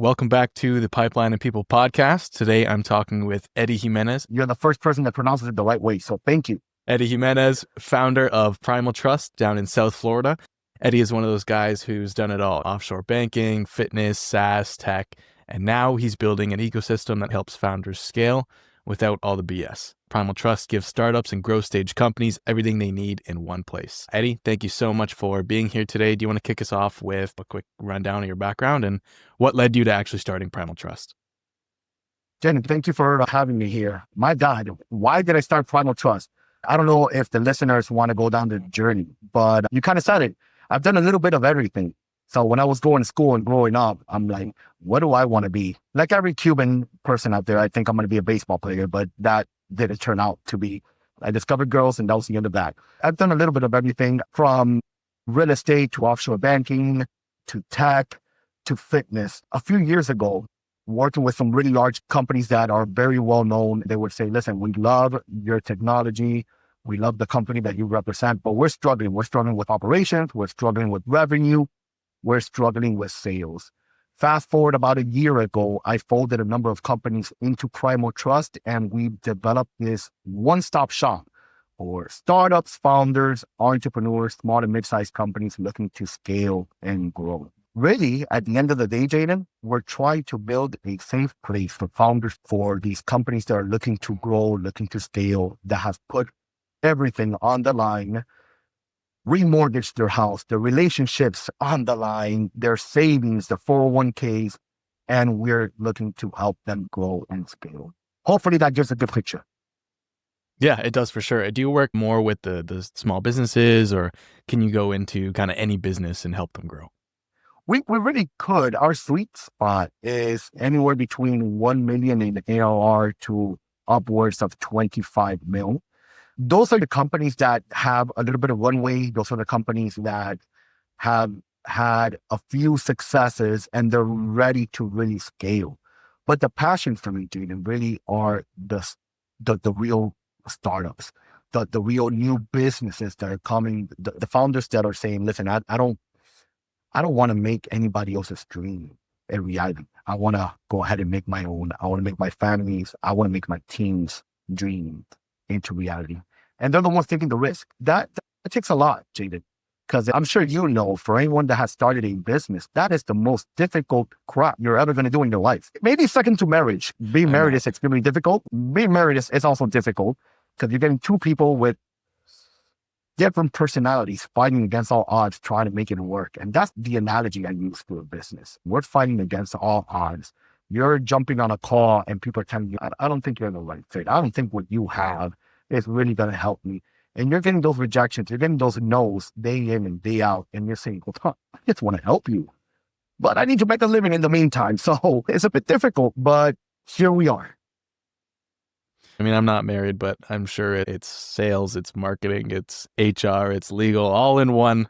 Welcome back to the Pipeline and People podcast. Today, I'm talking with Eddie Jimenez. You're the first person that pronounces it the right way, so thank you. Eddie Jimenez, founder of Primal Trust down in South Florida. Eddie is one of those guys who's done it all: offshore banking, fitness, SaaS, tech, and now he's building an ecosystem that helps founders scale without all the BS. Primal Trust gives startups and growth stage companies everything they need in one place. Eddie, thank you so much for being here today. Do you want to kick us off with a quick rundown of your background and what led you to actually starting Primal Trust? Jen, thank you for having me here. My God, why did I start Primal Trust? I don't know if the listeners want to go down the journey, but you kind of said it. I've done a little bit of everything. So when I was going to school and growing up, I'm like, what do I want to be? Like every Cuban person out there, I think I'm going to be a baseball player, but that didn't turn out to be. I discovered girls and that was the end of that. I've done a little bit of everything from real estate to offshore banking to tech to fitness. A few years ago, working with some really large companies that are very well known, they would say, listen, we love your technology. We love the company that you represent, but we're struggling. We're struggling with operations. We're struggling with revenue. We're struggling with sales. Fast forward about a year ago, I folded a number of companies into Primal Trust, and we developed this one-stop shop for startups, founders, entrepreneurs, small and mid-sized companies looking to scale and grow. Really, at the end of the day, Jaden, we're trying to build a safe place for founders, for these companies that are looking to grow, looking to scale, that have put everything on the line, remortgaged their house, their relationships on the line, their savings, their 401ks, and we're looking to help them grow and scale. Hopefully that gives a good picture. Yeah, it does for sure. Do you work more with the small businesses, or can you go into kind of any business and help them grow? We really could. Our sweet spot is anywhere between 1 million in ARR to upwards of 25 mil. Those are the companies that have a little bit of runway. Those are the companies that have had a few successes and they're ready to really scale. But the passion for me, Jaden, really are the real startups, the real new businesses that are coming, the founders that are saying, listen, I don't want to make anybody else's dream a reality. I want to go ahead and make my own. I want to make my family's, I want to make my team's dream into reality. And they're the ones taking the risk. That takes a lot, Jaden, because I'm sure you know, for anyone that has started a business, that is the most difficult crap you're ever going to do in your life. Maybe second to marriage. Being married is extremely difficult. Being married is also difficult because you're getting two people with different personalities fighting against all odds, trying to make it work. And that's the analogy I use for a business. We're fighting against all odds. You're jumping on a call and people are telling you, I don't think you're the right fit. I don't think what you have is really going to help me. And you're getting those rejections. You're getting those no's day in and day out. And you're saying, well, I just want to help you, but I need to make a living in the meantime. So it's a bit difficult, but here we are. I mean, I'm not married, but I'm sure it's sales, it's marketing, it's HR, it's legal, all in one.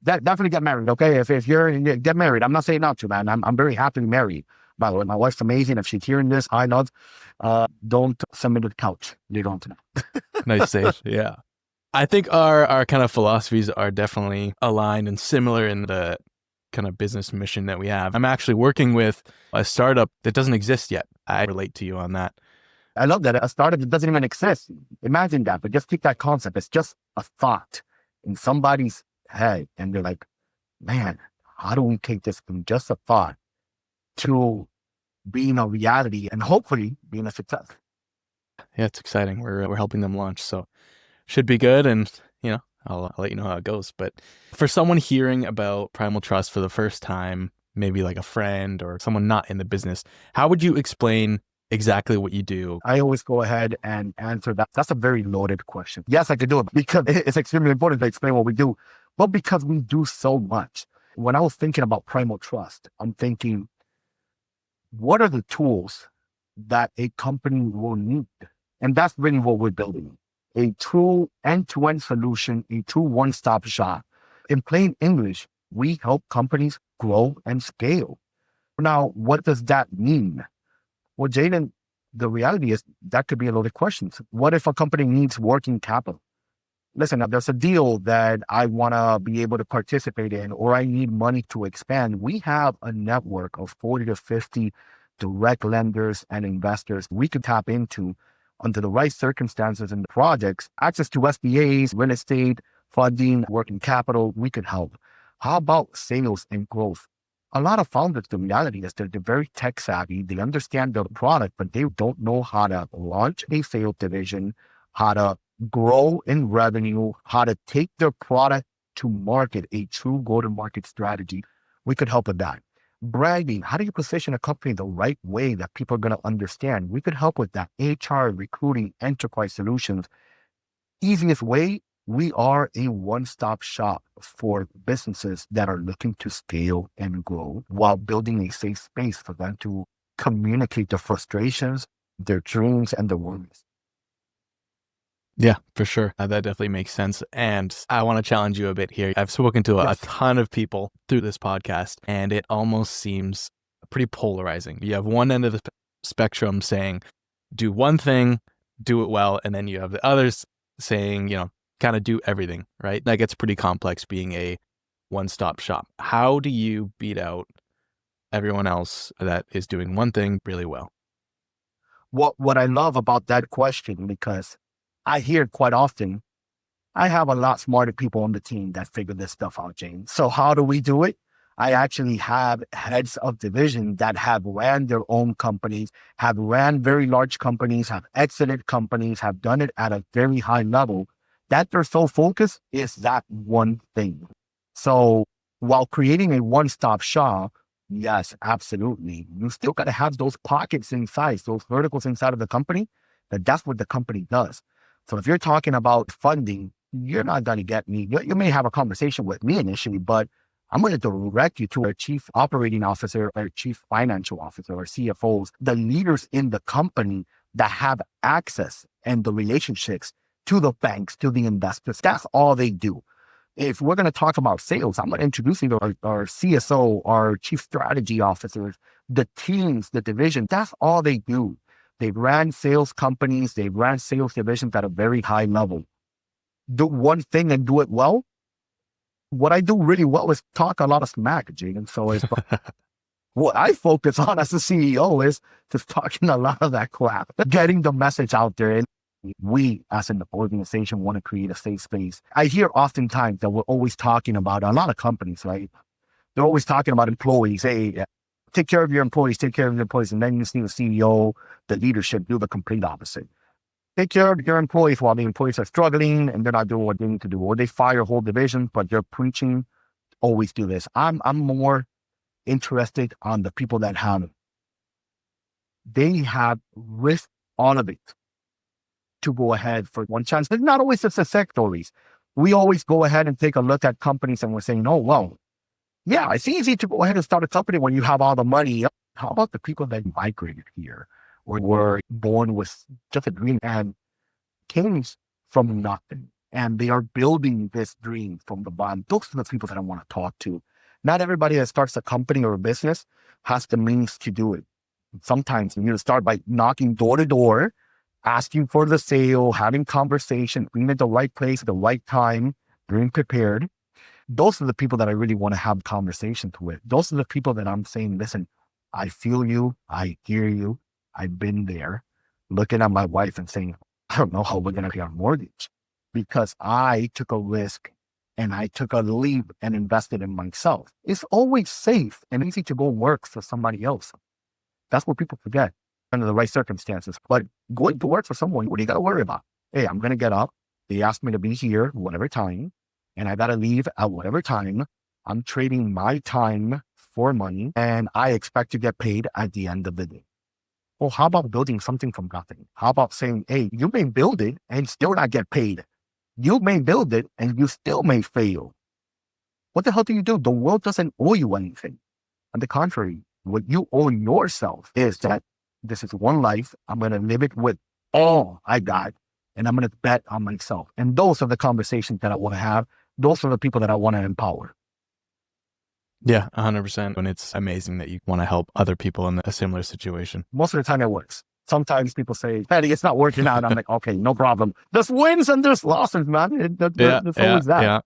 Definitely get married, okay? If you're get married, I'm not saying not to, man. I'm very happily married. By the way, my wife's amazing. If she's hearing this, I know. Don't send me to the couch. You don't know. Nice save. Yeah. I think our kind of philosophies are definitely aligned and similar in the kind of business mission that we have. I'm actually working with a startup that doesn't exist yet. I relate to you on that. I love that. A startup that doesn't even exist. Imagine that, but just take that concept. It's just a thought in somebody's head. And they're like, man, how do we take this from just a thought to being a reality and hopefully being a success? Yeah, it's exciting. We're helping them launch, so should be good. And I'll let you know how it goes. But for someone hearing about Primal Trust for the first time, maybe like a friend or someone not in the business, how would you explain exactly what you do? I always go ahead and answer that. That's a very loaded question. Yes, I could do it because it's extremely important to explain what we do, but because we do so much. When I was thinking about Primal Trust, I'm thinking, what are the tools that a company will need? And that's really what we're building. A true end-to-end solution, a true one-stop shop. In plain English, we help companies grow and scale. Now, what does that mean? Well, Jaden, the reality is that could be a loaded question. What if a company needs working capital? listen, there's a deal that I want to be able to participate in, or I need money to expand. We have a network of 40 to 50 direct lenders and investors we could tap into under the right circumstances and projects, access to SBAs, real estate, funding, working capital, we could help. How about sales and growth? A lot of founders, the reality is that they're very tech savvy. They understand the product, but they don't know how to launch a sales division, how to grow in revenue, how to take their product to market, a true go-to-market strategy. We could help with that. Branding, how do you position a company the right way that people are going to understand? We could help with that. HR, recruiting, enterprise solutions. Easiest way, we are a one-stop shop for businesses that are looking to scale and grow while building a safe space for them to communicate their frustrations, their dreams, and their worries. Yeah, for sure. That definitely makes sense. And I want to challenge you a bit here. I've spoken to a Yes. ton of people through this podcast, and it almost seems pretty polarizing. You have one end of the spectrum saying, do one thing, do it well. And then you have the others saying, kind of do everything, right? That gets pretty complex being a one-stop shop. How do you beat out everyone else that is doing one thing really well? What I love about that question, because I hear it quite often, I have a lot smarter people on the team that figure this stuff out, James. So how do we do it? I actually have heads of division that have ran their own companies, have ran very large companies, have exited companies, have done it at a very high level. That their sole focus is that one thing. So while creating a one-stop shop, yes, absolutely. You still got to have those pockets inside, those verticals inside of the company, that's what the company does. So if you're talking about funding, you're not going to get me. You may have a conversation with me initially, but I'm going to direct you to our chief operating officer, our chief financial officer, our CFOs, the leaders in the company that have access and the relationships to the banks, to the investors. That's all they do. If we're going to talk about sales, I'm going to introduce you to our CSO, our chief strategy officers, the teams, the division. That's all they do. They ran sales companies. They ran sales divisions at a very high level. Do one thing and do it well. What I do really well is talk a lot of smack, Jaden. So it's what I focus on as a CEO is just talking a lot of that crap, getting the message out there. And we, as an organization, want to create a safe space. I hear oftentimes that we're always talking about a lot of companies, right? They're always talking about employees. Hey, take care of your employees, take care of your employees. And then you see the CEO, the leadership do the complete opposite. Take care of your employees while the employees are struggling and they're not doing what they need to do. Or they fire whole divisions, but they're preaching, always do this. I'm more interested on the people that they have risked all of it to go ahead for one chance. It's not always the success stories. We always go ahead and take a look at companies and we're saying, oh, well, yeah, it's easy to go ahead and start a company when you have all the money. How about the people that migrated here or were born with just a dream and came from nothing? And they are building this dream from the bottom. Those are the people that I want to talk to. Not everybody that starts a company or a business has the means to do it. Sometimes you need to start by knocking door to door, asking for the sale, having conversation, being at the right place at the right time, being prepared. Those are the people that I really want to have conversations with. Those are the people that I'm saying, listen, I feel you. I hear you. I've been there. Looking at my wife and saying, I don't know how we're going to pay our mortgage because I took a risk and I took a leap and invested in myself. It's always safe and easy to go work for somebody else. That's what people forget under the right circumstances. But going to work for someone, what do you got to worry about? Hey, I'm going to get up. They asked me to be here whatever time, and I got to leave at whatever time. I'm trading my time for money, and I expect to get paid at the end of the day. Well, how about building something from nothing? How about saying, hey, you may build it and still not get paid. You may build it and you still may fail. What the hell do you do? The world doesn't owe you anything. On the contrary, what you owe yourself is that this is one life. I'm going to live it with all I got, and I'm going to bet on myself. And those are the conversations that I want to have. Those are the people that I want to empower. Yeah, 100%. And it's amazing that you want to help other people in a similar situation. Most of the time it works. Sometimes people say, Patty, it's not working out. I'm like, okay, no problem. There's wins and there's losses, man. There's always that. Yeah.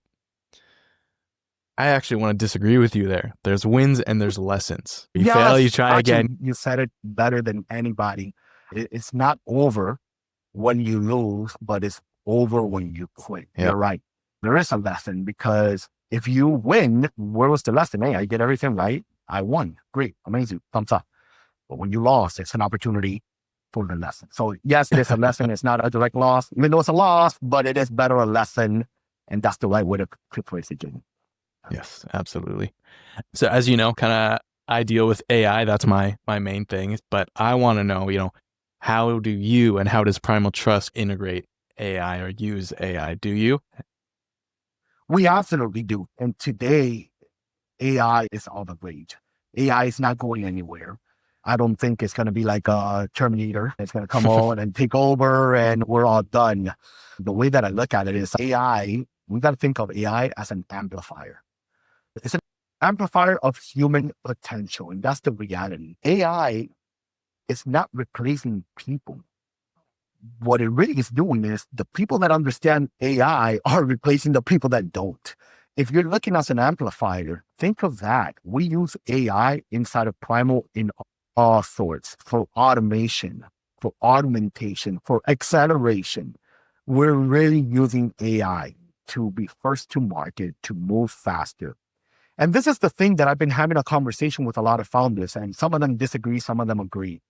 I actually want to disagree with you there. There's wins and there's lessons. You fail, you try again. You said it better than anybody. It's not over when you lose, but it's over when you quit. Yep. You're right. There is a lesson, because if you win, where was the lesson? Hey, I did everything right. I won. Great. Amazing. Thumbs up. But when you lost, it's an opportunity for the lesson. So yes, it is a lesson. It's not a direct loss, even though it's a loss, but it is better a lesson. And that's the right way to place it, Jimmy. Yes, absolutely. So as you know, kind of I deal with AI. That's my main thing. But I want to know, how do you and how does Primal Trust integrate AI or use AI? Do you? We absolutely do. And today, AI is all the rage. AI is not going anywhere. I don't think it's going to be like a Terminator. It's going to come on and take over and we're all done. The way that I look at it is AI, we got to think of AI as an amplifier. It's an amplifier of human potential. And that's the reality. AI is not replacing people. What it really is doing is the people that understand AI are replacing the people that don't. If you're looking as an amplifier, think of that. We use AI inside of Primal in all sorts, for automation, for augmentation, for acceleration. We're really using AI to be first to market, to move faster. And this is the thing that I've been having a conversation with a lot of founders, and some of them disagree, some of them agree.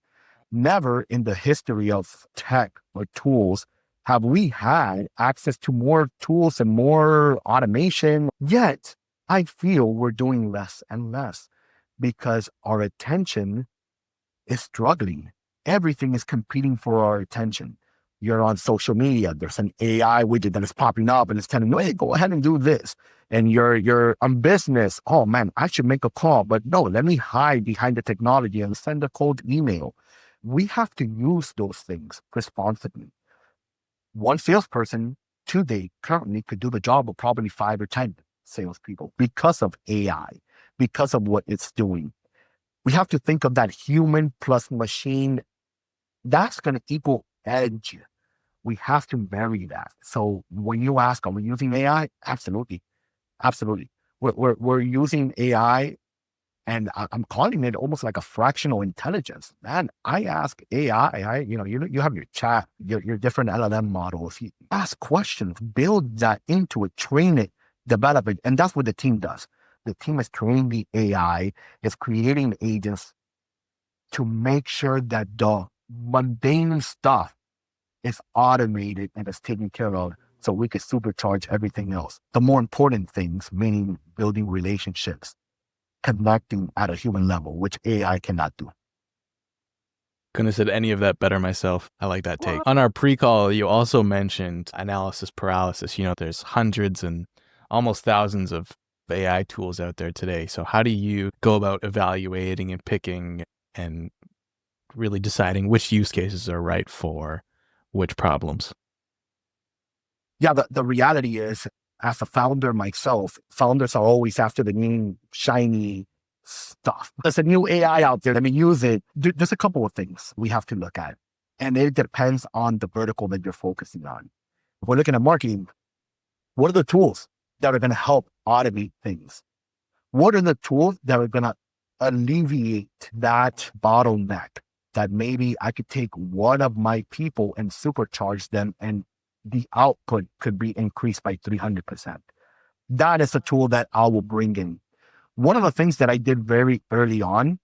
Never in the history of tech or tools have we had access to more tools and more automation. Yet I feel we're doing less and less because our attention is struggling. Everything is competing for our attention. You're on social media. There's an AI widget that is popping up and it's telling you, hey, go ahead and do this. And you're on business. Oh man, I should make a call, but no, let me hide behind the technology and send a cold email. We have to use those things responsibly. One salesperson today currently could do the job of probably 5 or 10 salespeople because of AI, because of what it's doing. We have to think of that human plus machine. That's going to equal edge. We have to marry that. So when you ask, are we using AI? Absolutely. Absolutely. We're using AI, and I'm calling it almost like a fractional intelligence. Man, I ask AI, you have your chat, your different LLM models. You ask questions, build that into it, train it, develop it. And that's what the team does. The team is training the AI, is creating agents to make sure that the mundane stuff is automated and is taken care of so we can supercharge everything else. The more important things, meaning building relationships, connecting at a human level, which AI cannot do. Couldn't have said any of that better myself. I like that take. On our pre-call, you also mentioned analysis paralysis. There's hundreds and almost thousands of AI tools out there today. So how do you go about evaluating and picking and really deciding which use cases are right for which problems? Yeah, the reality is, as a founder myself, founders are always after the new shiny stuff. There's a new AI out there. Let me use it. There's a couple of things we have to look at. And it depends on the vertical that you're focusing on. If we're looking at marketing, what are the tools that are going to help automate things? What are the tools that are going to alleviate that bottleneck, that maybe I could take one of my people and supercharge them and the output could be increased by 300%. That is a tool that I will bring in. One of the things that I did very early on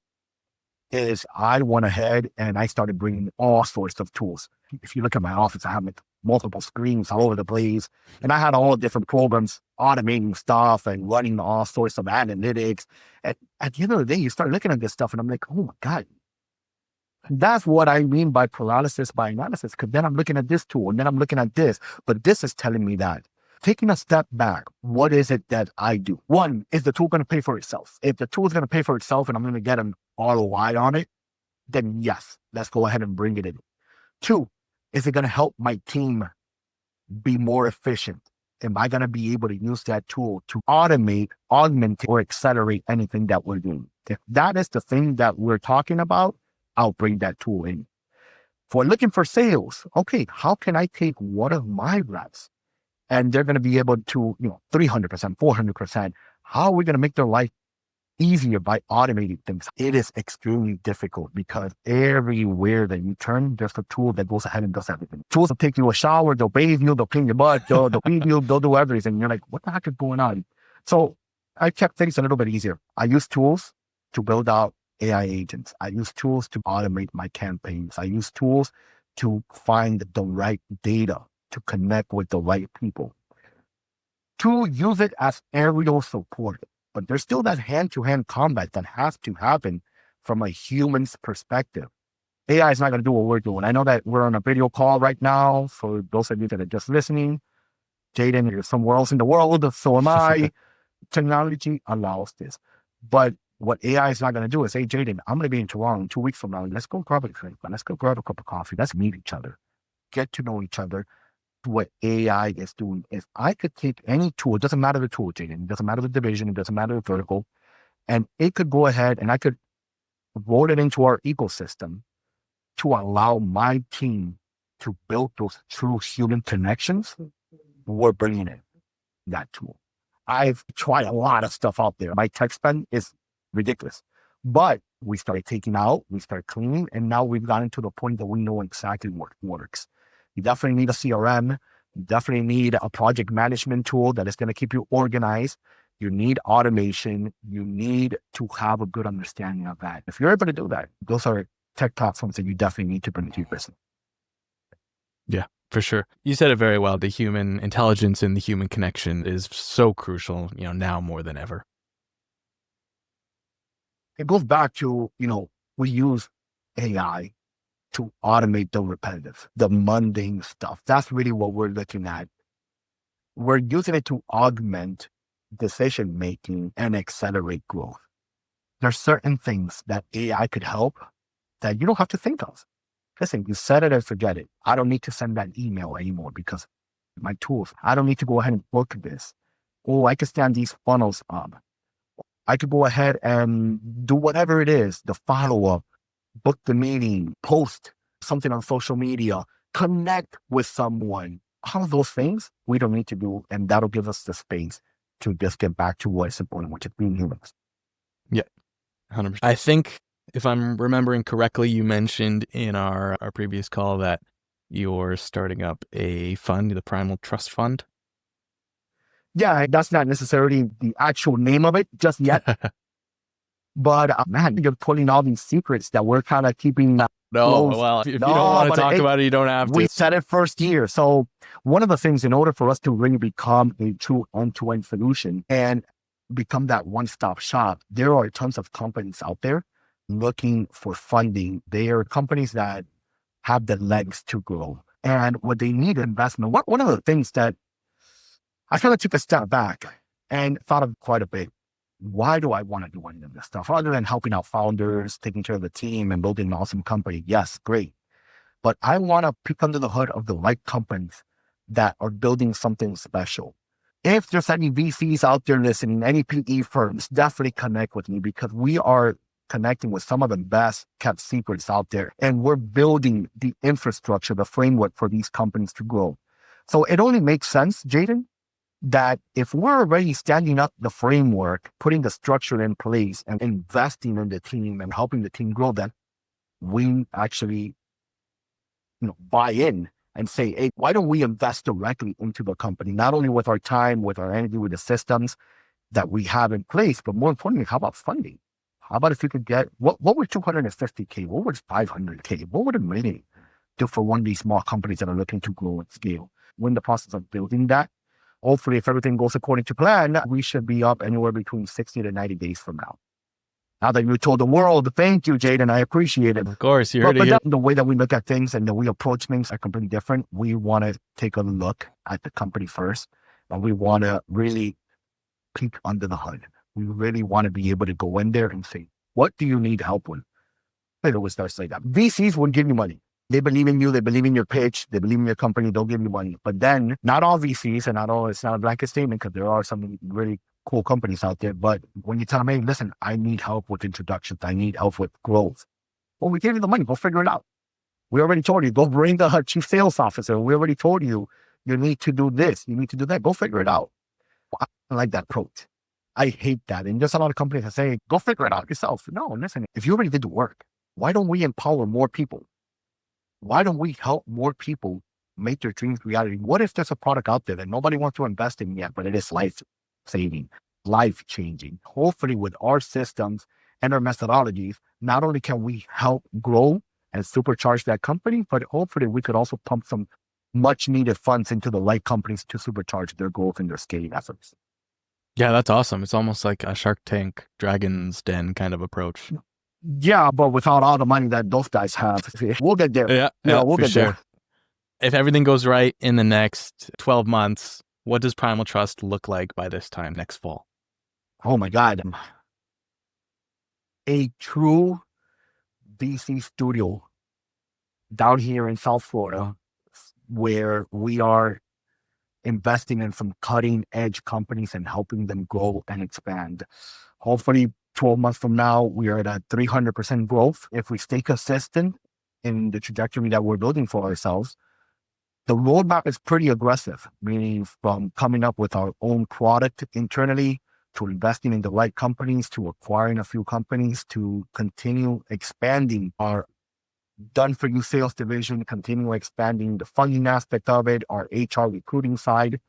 is I went ahead and I started bringing all sorts of tools. If you look at my office, I have multiple screens all over the place. And I had all different programs automating stuff and running all sorts of analytics. At the end of the day, you start looking at this stuff and I'm like, oh my God. That's what I mean by paralysis by analysis, because then I'm looking at this tool and then I'm looking at this, but this is telling me that. Taking a step back, what is it that I do? One, is the tool going to pay for itself? If the tool is going to pay for itself and I'm going to get an ROI on it, then yes, let's go ahead and bring it in. Two, is it going to help my team be more efficient? Am I going to be able to use that tool to automate, augment, or accelerate anything that we're doing? If that is the thing that we're talking about, I'll bring that tool in. For looking for sales, okay, how can I take one of my reps and they're going to be able to, 300%, 400%. How are we going to make their life easier by automating things? It is extremely difficult because everywhere that you turn, there's a tool that goes ahead and does everything. Tools will take you a shower, they'll bathe you, they'll clean your butt, they'll feed you, they'll do everything. And you're like, what the heck is going on? So I kept things a little bit easier. I use tools to build out AI agents. I use tools to automate my campaigns. I use tools to find the right data, to connect with the right people, to use it as aerial support. But there's still that hand-to-hand combat that has to happen from a human's perspective. AI is not going to do what we're doing. I know that we're on a video call right now. For those of you that are just listening, Jaden, you're somewhere else in the world, so am I. Technology allows this. But what AI is not going to do is, hey, Jaden, I'm going to be in Toronto in 2 weeks from now. Let's go grab a drink. Let's go grab a cup of coffee. Let's meet each other. Get to know each other. What AI is doing is I could take any tool, it doesn't matter the tool, Jaden, it doesn't matter the division, it doesn't matter the vertical, and it could go ahead and I could roll it into our ecosystem to allow my team to build those true human connections. We're bringing in that tool. I've tried a lot of stuff out there. My tech spend is ridiculous, but we started taking out, we started cleaning, and now we've gotten to the point that we know exactly what works. You definitely need a CRM. You definitely need a project management tool that is going to keep you organized. You need automation. You need to have a good understanding of that. If you're able to do that, those are tech platforms that you definitely need to bring to your business. Yeah, for sure. You said it very well. The human intelligence and the human connection is so crucial, now more than ever. It goes back to, we use AI to automate the repetitive, the mundane stuff. That's really what we're looking at. We're using it to augment decision-making and accelerate growth. There's certain things that AI could help that you don't have to think of. Listen, you set it and forget it. I don't need to send that email anymore because my tools. I don't need to go ahead and book this. Oh, I can stand these funnels up. I could go ahead and do whatever it is, the follow-up, book the meeting, post something on social media, connect with someone. All of those things we don't need to do. And that'll give us the space to just get back to what's important, which is being humans. Yeah, 100%. I think if I'm remembering correctly, you mentioned in our previous call that you're starting up a fund, the Primal Trust Fund. Yeah, that's not necessarily the actual name of it just yet. But man, you're pulling all these secrets that we're kind of keeping No, close. well, if you don't want to talk about it, you don't have to. We said it first year. So one of the things, in order for us to really become a true end-to-end solution and become that one-stop shop, there are tons of companies out there looking for funding. They are companies that have the legs to grow. And what they need investment. One of the things that I kind of took a step back and thought of quite a bit. Why do I want to do any of this stuff? Other than helping out founders, taking care of the team and building an awesome company. Yes, great. But I want to peek under the hood of the right companies that are building something special. If there's any VCs out there listening, any PE firms, definitely connect with me because we are connecting with some of the best kept secrets out there. And we're building the infrastructure, the framework for these companies to grow. So it only makes sense, Jaden, that if we're already standing up the framework, putting the structure in place and investing in the team and helping the team grow, then we actually, buy in and say, hey, why don't we invest directly into the company? Not only with our time, with our energy, with the systems that we have in place, but more importantly, how about funding? How about if you could get, what would 250K, what would 500K, what would a million do for one of these small companies that are looking to grow and scale? We're in the process of building that. Hopefully, if everything goes according to plan, we should be up anywhere between 60 to 90 days from now. Now that you told the world, thank you, Jaden, I appreciate it. Of course, you heard it. But the way that we look at things and the way we approach things are completely different. We want to take a look at the company first, and we want to really peek under the hood. We really want to be able to go in there and say, what do you need help with? I always start saying that. VCs would give you money. They believe in you. They believe in your pitch. They believe in your company. They'll give you money. But then not all VCs and it's not a blanket statement because there are some really cool companies out there. But when you tell them, hey, listen, I need help with introductions. I need help with growth. Well, we gave you the money. Go figure it out. We already told you, go bring the chief sales officer. We already told you, you need to do this. You need to do that. Go figure it out. I don't like that approach. I hate that. And just a lot of companies that say, go figure it out yourself. No, listen, if you already did the work, why don't we empower more people? Why don't we help more people make their dreams reality? What if there's a product out there that nobody wants to invest in yet, but it is life-saving, life-changing? Hopefully with our systems and our methodologies, not only can we help grow and supercharge that company, but hopefully we could also pump some much needed funds into the right companies to supercharge their growth and their scaling efforts. Yeah, that's awesome. It's almost like a Shark Tank, Dragon's Den kind of approach. Yeah, but without all the money that those guys have, we'll get there. Yeah, We'll get there. If everything goes right in the next 12 months, what does Primal Trust look like by this time next fall? Oh my God. A true VC studio down here in South Florida, where we are investing in some cutting edge companies and helping them grow and expand. Hopefully 12 months from now, we are at 300% growth. If we stay consistent in the trajectory that we're building for ourselves, the roadmap is pretty aggressive, meaning from coming up with our own product internally, to investing in the right companies, to acquiring a few companies, to continue expanding our done-for-you sales division, continue expanding the funding aspect of it, our HR recruiting side.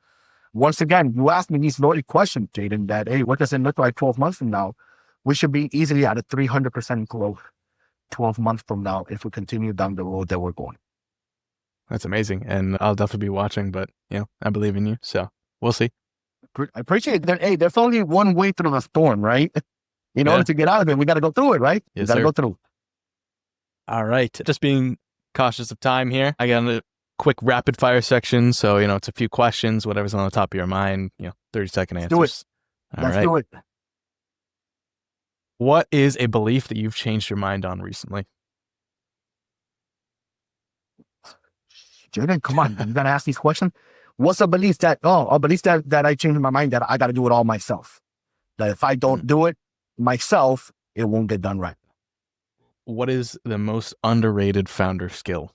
Once again, you asked me these loaded questions, Jaden, that, hey, what does it look like 12 months from now? We should be easily at a 300% growth 12 months from now if we continue down the road that we're going. That's amazing. And I'll definitely be watching, but I believe in you. So we'll see. I appreciate that. Hey, there's only one way through the storm, right? In order to get out of it, we got to go through it, right? Yes, we got to go through. All right. Just being cautious of time here. I got a quick rapid fire section. So, it's a few questions, whatever's on the top of your mind, 30-second answers. Do it. Let's do it. What is a belief that you've changed your mind on recently? Jaden, come on. You got to ask these questions. What's a belief that I changed my mind that I got to do it all myself? That if I don't do it myself, it won't get done right. What is the most underrated founder skill?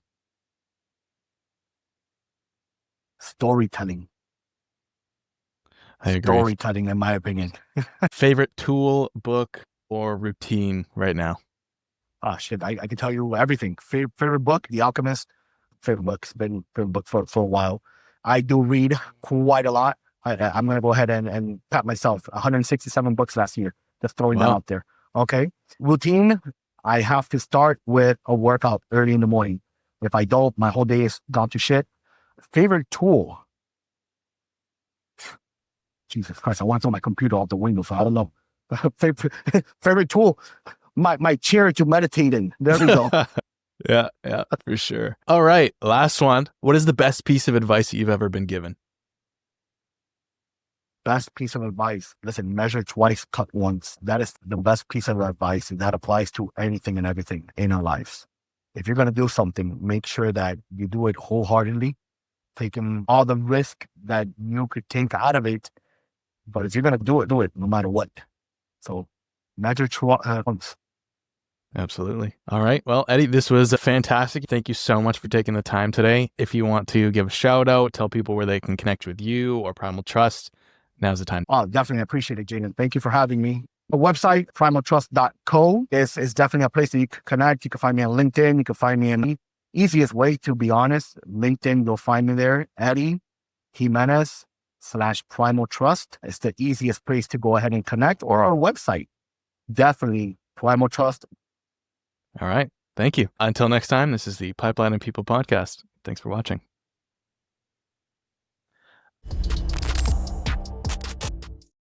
Storytelling. I agree. Storytelling, in my opinion. Favorite tool, book, or routine right now? Oh, shit. I can tell you everything. Favorite book, The Alchemist. Favorite book. It's been favorite book for a while. I do read quite a lot. I'm going to go ahead and pat myself. 167 books last year. Just throwing that out there. Okay. Routine. I have to start with a workout early in the morning. If I don't, my whole day is gone to shit. Favorite tool. Jesus Christ. I want to throw my computer off the window, so I don't know. Favorite tool. My chair to meditate in. There we go. Yeah, for sure. All right, last one. What is the best piece of advice that you've ever been given? Best piece of advice. Listen, measure twice, cut once. That is the best piece of advice, and that applies to anything and everything in our lives. If you're going to do something, make sure that you do it wholeheartedly, taking all the risk that you could take out of it. But if you're going to do it no matter what. So measure once. Absolutely. All right. Well, Eddie, this was fantastic. Thank you so much for taking the time today. If you want to give a shout out, tell people where they can connect with you or Primal Trust, now's the time. Oh, definitely. I appreciate it, Jaden. Thank you for having me. The website, primaltrust.co, is definitely a place that you can connect. You can find me on LinkedIn. You can find me in the easiest way, to be honest. LinkedIn, you'll find me there. Eddie Jimenez /Primal Trust. It's the easiest place to go ahead and connect, or our website. Definitely Primal Trust. All right. Thank you. Until next time, this is the Pipeline and People podcast. Thanks for watching.